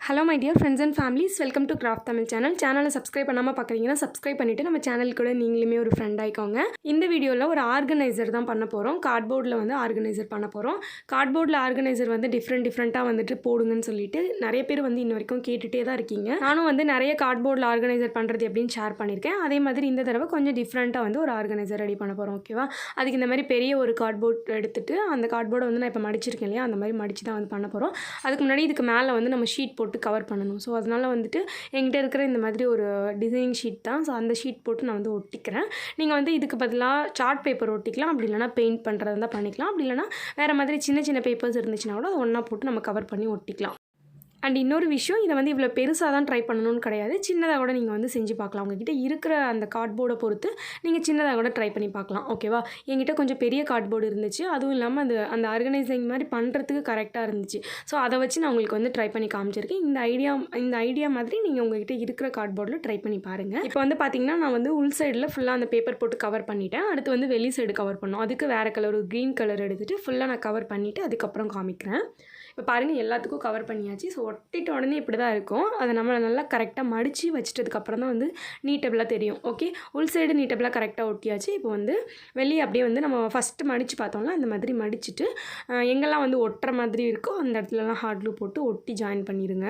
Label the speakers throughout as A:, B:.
A: Hello my dear friends and families, welcome to Craft Tamil channel. Channel subscribe பண்ணாம பார்க்கறீங்கன்னா subscribe பண்ணிட்டு நம்ம channel கூட நீங்களுமே ஒரு friend ஆயிக்கோங்க. இந்த வீடியோல ஒரு ஆர்கனைசர் தான் பண்ண போறோம். கார்ட்போர்ட்ல வந்து ஆர்கனைசர் பண்ண போறோம். கார்ட்போர்ட்ல ஆர்கனைசர் வந்து டிஃபரண்டா வந்துட்டு போடுங்கன்னு சொல்லிட்டு நிறைய பேர் வந்து இன்ன வரைக்கும் கேட்டுட்டே தான் இருக்கீங்க. நானும் வந்து நிறைய கார்ட்போர்ட்ல ஆர்கனைசர் பண்றது எப்படின்னு ஷேர் பண்ணிருக்கேன். அதே மாதிரி இந்த தடவை கொஞ்சம் டிஃபரண்டா வந்து ஒரு ஆர்கனைசர் ரெடி பண்ண போறோம். ஓகேவா? அதுக்கு இந்த மாதிரி பெரிய ஒரு கார்ட்போர்ட் எடுத்துட்டு அந்த கார்ட்போர்டை வந்து நான் இப்போ மடிச்சிருக்கேன் இல்லையா, அந்த மாதிரி மடிச்சு தான் வந்து பண்ண போறோம். அதுக்கு முன்னாடி இதுக்கு மேலே வந்து நம்ம ஷீட் போட்டு கவர் பண்ணணும். ஸோ அதனால் வந்துட்டு என்கிட்ட இருக்கிற இந்த மாதிரி ஒரு டிசைனிங் ஷீட் தான். ஸோ அந்த ஷீட் போட்டு நான் வந்து ஒட்டிக்கிறேன். நீங்கள் வந்து இதுக்கு பதிலாக சார்ட் பேப்பர் ஒட்டிக்கலாம், அப்படி இல்லைனா பெயிண்ட் பண்ணுறது இருந்தால் பண்ணிக்கலாம், அப்படி இல்லைனா வேறு மாதிரி சின்ன சின்ன பேப்பர்ஸ் இருந்துச்சுன்னா கூட அதை ஒன்றா போட்டு நம்ம கவர் பண்ணி ஒட்டிக்கலாம். அண்ட் இன்னொரு விஷயம், இதை வந்து இவ்வளோ பெருசாக தான் ட்ரை பண்ணணும்னு கிடையாது, சின்னதாக கூட நீங்கள் வந்து செஞ்சு பார்க்கலாம். உங்ககிட்ட இருக்கிற அந்த கார்ட்போர்டை பொறுத்து நீங்கள் சின்னதாக கூட ட்ரை பண்ணி பார்க்கலாம். ஓகேவா? என்கிட்ட கொஞ்சம் பெரிய கார்ட்போர்டு இருந்துச்சு, அதுவும் இல்லாமல் அந்த ஆர்கனைசிங் மாதிரி பண்ணுறதுக்கு கரெக்டாக இருந்துச்சு. ஸோ அதை வச்சு நான் உங்களுக்கு வந்து ட்ரை பண்ணி காமிச்சிருக்கேன். இந்த ஐடியா மாதிரி நீங்கள் உங்ககிட்ட இருக்கிற கார்ட்போர்டில் ட்ரை பண்ணி பாருங்கள். இப்போ வந்து பார்த்திங்கன்னா நான் வந்து உள் சைடில் ஃபுல்லாக அந்த பேப்பர் போட்டு கவர் பண்ணிட்டேன். அடுத்து வந்து வெளி சைடு கவர் பண்ணோம். அதுக்கு வேறு கலர், ஒரு க்ரீன் கலர் எடுத்துகிட்டு ஃபுல்லாக நான் கவர் பண்ணிவிட்டு அதுக்கப்புறம் காமிக்கிறேன். இப்போ பாருங்கள், எல்லாத்துக்கும் கவர் பண்ணியாச்சு. ஸோ ஒட்டிட்ட உடனே இப்படி தான் இருக்கும். அதை நம்ம நல்லா கரெக்டாக மடித்து வச்சிட்டதுக்கப்புறம் தான் வந்து நீட்டபிளாக தெரியும். ஓகே, உள் சைடு நீட்டபிளாக கரெக்டாக ஒட்டியாச்சு. இப்போ வந்து வெளியே அப்படியே வந்து நம்ம ஃபஸ்ட்டு மடித்து பார்த்தோம்னா அந்த மாதிரி மடிச்சுட்டு எங்கெல்லாம் வந்து ஒட்டுற மாதிரி இருக்கோ அந்த இடத்துலலாம் ஹார்ட் க்ளூ போட்டு ஒட்டி ஜாயின் பண்ணிடுங்க.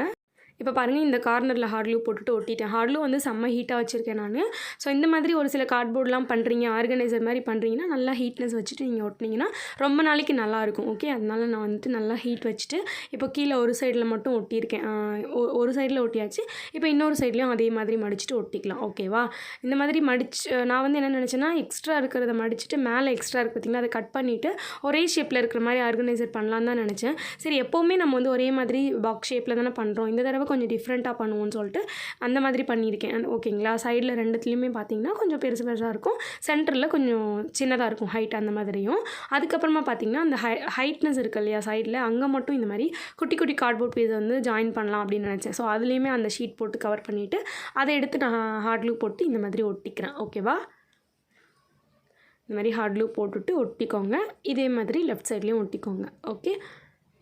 A: இப்போ பாருங்கள், இந்த கார்னரில் ஹார்ட் க்ளூ போட்டுட்டு ஒட்டிட்டேன். ஹார்ட் க்ளூ வந்து செம்ம ஹீட்டாக வச்சுருக்கேன் நான். ஸோ இந்த மாதிரி ஒரு சில கார்ட்போர்ட்லாம் பண்ணுறீங்க, ஆர்கனைசர் மாதிரி பண்ணுறீங்கன்னா நல்லா ஹீட்னஸ் வச்சுட்டு நீங்கள் ஒட்டினீங்கன்னா ரொம்ப நாளைக்கு நல்லாயிருக்கும். ஓகே, அதனால நான் வந்துட்டு நல்லா ஹீட் வச்சுட்டு இப்போ கீழே ஒரு சைடில் மட்டும் ஒட்டியிருக்கேன். ஒரு சைடில் ஒட்டியாச்சு. இப்போ இன்னொரு சைட்லேயும் அதே மாதிரி மடிச்சுட்டு ஒட்டிக்கலாம். ஓகேவா? இந்த மாதிரி நான் வந்து என்ன நினச்சேன்னா, எக்ஸ்ட்ரா இருக்கிறத மடிச்சுட்டு மேலே எக்ஸ்ட்ரா இருக்குது பார்த்திங்களா, அதை கட் பண்ணிவிட்டு ஒரே ஷேப்பில் இருக்கிற மாதிரி ஆர்கனைசர் பண்ணலான்னு தான் நினச்சேன். சரி, எப்போவுமே நம்ம வந்து ஒரே மாதிரி பாக்ஸ் ஷேப்பில் தானே பண்ணுறோம், இந்த தடவை கொஞ்சம் டிஃப்ரெண்ட்டாக பண்ணுவோம்னு சொல்லிட்டு அந்த மாதிரி பண்ணியிருக்கேன். ஓகேங்களா? சைடில் ரெண்டுத்துலேயுமே பார்த்தீங்கன்னா கொஞ்சம் பெருசாக இருக்கும், சென்டரில் கொஞ்சம் சின்னதாக இருக்கும் ஹைட் அந்த மாதிரியும். அதுக்கப்புறமா பார்த்தீங்கன்னா அந்த ஹைட்னஸ் இருக்குது இல்லையா சைடில், அங்கே மட்டும் இந்த மாதிரி குட்டி குட்டி கார்ட்போர்ட் பீஸை வந்து ஜாயின் பண்ணலாம் அப்படின்னு நினச்சேன். ஸோ அதுலேயுமே அந்த ஷீட் போட்டு கவர் பண்ணிவிட்டு அதை எடுத்து நான் ஹார்ட் க்ளூ போட்டு இந்த மாதிரி ஒட்டிக்கிறேன். ஓகேவா? இந்த மாதிரி ஹார்ட் க்ளூ போட்டுட்டு ஒட்டிக்கோங்க. இதே மாதிரி லெஃப்ட் சைட்லேயும் ஒட்டிக்கோங்க. ஓகே,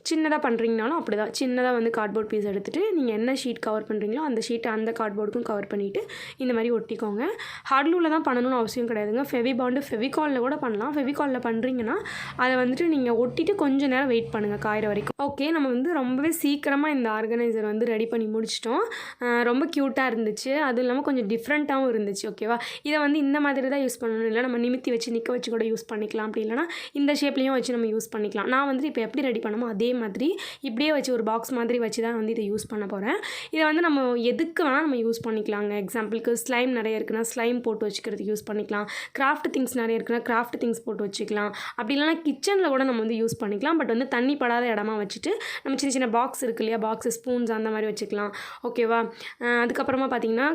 A: சின்னதாக பண்ணுறீங்கனாலும் அப்படி தான், சின்னதாக வந்து கார்ட்போர்ட் பீஸ் எடுத்துகிட்டு நீங்கள் என்ன ஷீட் கவர் பண்ணுறீங்களோ அந்த ஷீட்டை அந்த கார்ட்போர்டுக்கும் கவர் பண்ணிவிட்டு இந்த மாதிரி ஒட்டிக்கோங்க. ஹார்ட் க்ளூவில் தான் பண்ணணும்னு அவசியம் கிடையாதுங்க. ஃபெவிகாலில் கூட பண்ணலாம். ஃபெவிகாலில் பண்ணுறீங்கன்னா அதை வந்துட்டு நீங்கள் ஒட்டிட்டு கொஞ்சம் நேரம் வெயிட் பண்ணுங்கள் காயிற வரைக்கும். ஓகே, நம்ம வந்து ரொம்பவே சீக்கிரமாக இந்த ஆர்கனைசர் வந்து ரெடி பண்ணி முடிச்சிட்டோம். ரொம்ப க்யூட்டாக இருந்துச்சு, அதுவும் இல்லாமல் கொஞ்சம் டிஃப்ரெண்ட்டாகவும் இருந்துச்சு. ஓகேவா? இதை வந்து இந்த மாதிரி தான் யூஸ் பண்ணணும், இல்லை நம்ம நிமித்தி வச்சு நிற்க வச்சு கூட யூஸ் பண்ணிக்கலாம், அப்படி இல்லைனா இந்த ஷேப்லேயும் வச்சு நம்ம யூஸ் பண்ணிக்கலாம். நான் வந்துட்டு இப்போ எப்படி ரெடி பண்ணமோ அதே மாதிரி இப்படியே வச்சு ஒரு பாக்ஸ் மாதிரி வச்சு தான் வந்து இதை யூஸ் பண்ண போகிறேன். இதை வந்து நம்ம எதுக்கு வேணால் நம்ம யூஸ் பண்ணிக்கலாங்க. எக்ஸாம்பிளுக்கு ஸ்லைம் நிறைய இருக்குன்னா ஸ்லைம் போட்டு வச்சுக்கிறதுக்கு யூஸ் பண்ணிக்கலாம். கிராஃப்ட் திங்ஸ் நிறைய இருக்குன்னா கிராஃப்ட் திங்ஸ் போட்டு வச்சுக்கலாம். அப்படி இல்லைனா கிச்சனில் கூட நம்ம வந்து யூஸ் பண்ணிக்கலாம். பட் வந்து தண்ணி படாத இடமா வச்சுட்டு நம்ம சின்ன சின்ன பாக்ஸ் இருக்கு இல்லையா, பாக்ஸு, ஸ்பூன்ஸ் அந்த மாதிரி வச்சுக்கலாம். ஓகேவா? அதுக்கப்புறமா பார்த்திங்கன்னா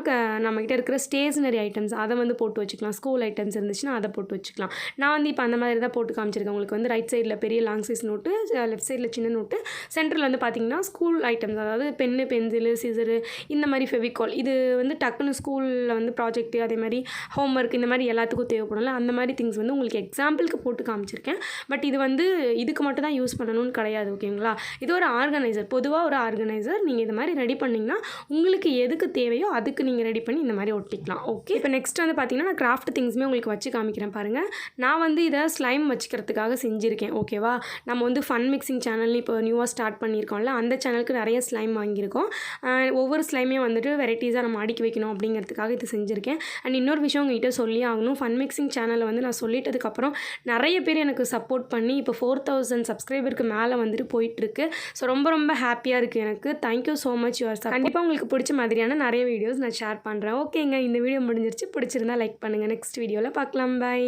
A: நம்மக்கிட்ட இருக்கிற ஸ்டேஷ்னரி ஐட்டம்ஸ் அதை வந்து போட்டு வச்சுக்கலாம். ஸ்கூல் ஐட்டம்ஸ் இருந்துச்சுன்னா அதை போட்டு வச்சுக்கலாம். நான் வந்து இப்போ அந்த மாதிரி தான் போட்டு காமிச்சிருக்கேன். உங்களுக்கு வந்து ரைட் சைடில் பெரிய லாங் சைஸ் நோட்டு, லெஃப்ட் சைடில் சின்ன நோட்டு, சென்டரில் வந்து பார்த்திங்கன்னா ஸ்கூல் ஐட்டம்ஸ், அதாவது பென்னு, பென்சிலு, சிசரு, இந்த மாதிரி ஃபெவிகால். இது வந்து டக்குன்னு ஸ்கூலில் வந்து ப்ராஜெக்ட்டு, அதே மாதிரி ஹோம் ஒர்க், இந்த மாதிரி எல்லாத்துக்கும் தேவைப்படல. அந்த மாதிரி திங்ஸ் வந்து உங்களுக்கு எக்ஸாம்பிளுக்கு போட்டு காமிச்சிருக்கேன். பட் இது வந்து இதுக்கு மட்டும் தான் யூஸ் பண்ணணும்னு கிடையாது. ஓகேங்களா? இது ஒரு ஆர்கனைசர், பொதுவாக ஒரு ஆர்கனைசர். நீங்கள் இது மாதிரி ரெடி பண்ணிங்கன்னா உங்களுக்கு எதுக்கு தேவையோ அதுக்கு நீங்கள் ரெடி பண்ணி இந்த மாதிரி ஒட்டிக்கலாம். ஓகே, இப்போ நெக்ஸ்ட் வந்து பார்த்திங்கன்னா நான் கிராஃப்ட் திங்ஸுமே உங்களுக்கு வச்சு காமிக்கிறேன் பாருங்கள். நான் வந்து இதை ஸ்லைம் வச்சுக்கிறதுக்காக செஞ்சுருக்கேன். ஓகேவா? நம்ம வந்து ஃபன் மிக்சிங் சேனல்னு இப்போ நியூவாக ஸ்டார்ட் பண்ணியிருக்கோம்ல, அந்த சேனலுக்கு நிறைய ஸ்லைம் வாங்கியிருக்கோம். ஒவ்வொரு ஸ்லைமையும் வந்துட்டு வெரைட்டிஸாக நம்ம அடுக்கி வைக்கணும் அப்படிங்கிறதுக்காக இது செஞ்சுருக்கேன். அண்ட் இன்னொரு விஷயம் உங்கள்கிட்ட சொல்லி ஆகணும், ஃபன் மிக்சிங் சேனலில் வந்து நான் சொல்லிட்டதுக்கப்புறம் நிறைய பேர் எனக்கு சப்போர்ட் பண்ணி இப்போ 4000 சப்ஸ்கிரைபருக்கு மேலே வந்துட்டு போயிட்டுருக்கு. ஸோ ரொம்ப ரொம்ப ஹாப்பியாக இருக்குது எனக்கு. Thank you so much your support. கண்டிப்பாக உங்களுக்கு பிடிச்ச மாதிரியான நிறைய வீடியோஸ் நான் ஷேர் பண்ணுறேன். ஓகேங்க, இந்த வீடியோ முடிஞ்சிருச்சு. பிடிச்சிருந்தா லைக் பண்ணுங்கள். நெக்ஸ்ட் வீடியோவில் பார்க்கலாம். பை.